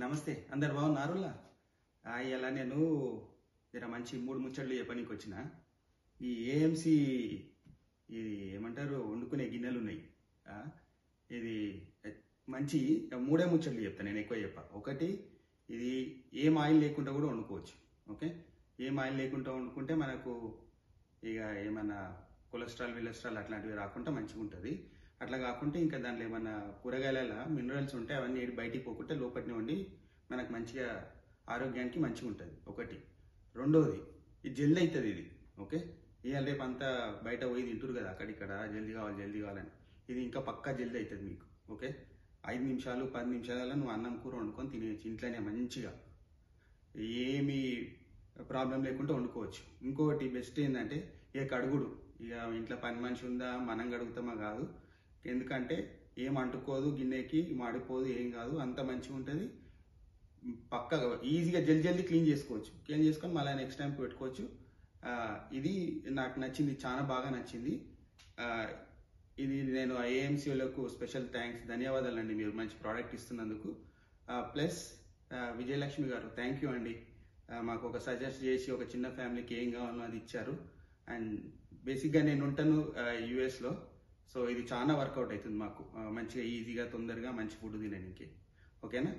నమస్తే, అందరు బాగున్నారులా? ఇలా నేను జర మంచి మూడు ముచ్చట్లు చెప్పనీకి వచ్చిన. ఈ ఏఎంసి ఇది ఏమంటారు, వండుకునే గిన్నెలు ఉన్నాయి. ఆ, ఇది మంచి మూడే ముచ్చట్లు చెప్తాను, నేను ఎక్కువ చెప్పా. ఒకటి, ఇది ఏం ఆయిల్ లేకుండా కూడా వండుకోవచ్చు. ఓకే, ఏం ఆయిల్ లేకుండా వండుకుంటే మనకు ఇక ఏమన్నా కొలెస్ట్రాల్ అట్లాంటివి రాకుండా మంచిగా ఉంటుంది. అట్లా కాకుంటే ఇంకా దాంట్లో ఏమన్నా కూరగాయల మినరల్స్ ఉంటే అవన్నీ బయటికి పోకుంటే లోపటిని వండి మనకు మంచిగా ఆరోగ్యానికి మంచిగా ఉంటుంది. ఒకటి. రెండోది, ఇది జల్దీ అవుతుంది ఇది. ఓకే, ఇవాళ రేపు అంతా బయట పోయి తింటురు కదా, అక్కడిక్కడ జల్దీ కావాలని. ఇది ఇంకా పక్కా జల్దీ అవుతుంది మీకు. ఓకే, 5 నిమిషాలు 10 నిమిషాలలో నువ్వు అన్నం కూర వండుకొని తినేయచ్చు ఇంట్లోనే మంచిగా, ఏమీ ప్రాబ్లం లేకుండా వండుకోవచ్చు. ఇంకొకటి బెస్ట్ ఏంటంటే, ఇక కడుగుడు. ఇక ఇంట్లో పని మనిషి ఉందా, మనం కడుగుతామా కాదు. ఎందుకంటే ఏం అంటుకోదు, గిన్నెకి మాడిపోదు, ఏం కాదు, అంత మంచిగా ఉంటుంది. పక్కగా ఈజీగా జల్దీ క్లీన్ చేసుకోవచ్చు. క్లీన్ చేసుకొని మళ్ళీ నెక్స్ట్ టైం పెట్టుకోవచ్చు. ఇది నాకు నచ్చింది, చాలా బాగా నచ్చింది. ఇది నేను ఏఎంసీలకు స్పెషల్ థ్యాంక్స్, ధన్యవాదాలు అండి, మీరు మంచి ప్రోడక్ట్ ఇస్తున్నందుకు. ప్లస్ విజయలక్ష్మి గారు, థ్యాంక్ యూ అండి. మాకు ఒక సజెస్ట్ చేసి ఒక చిన్న ఫ్యామిలీకి ఏం కావాలో అది ఇచ్చారు. అండ్ బేసిక్గా నేను ఉంటాను యూఎస్లో, సో ఇది చాలా వర్కౌట్ అవుతుంది మాకు. మంచిగా ఈజీగా తొందరగా మంచి ఫుడ్ తినడానికి. ఓకేనా?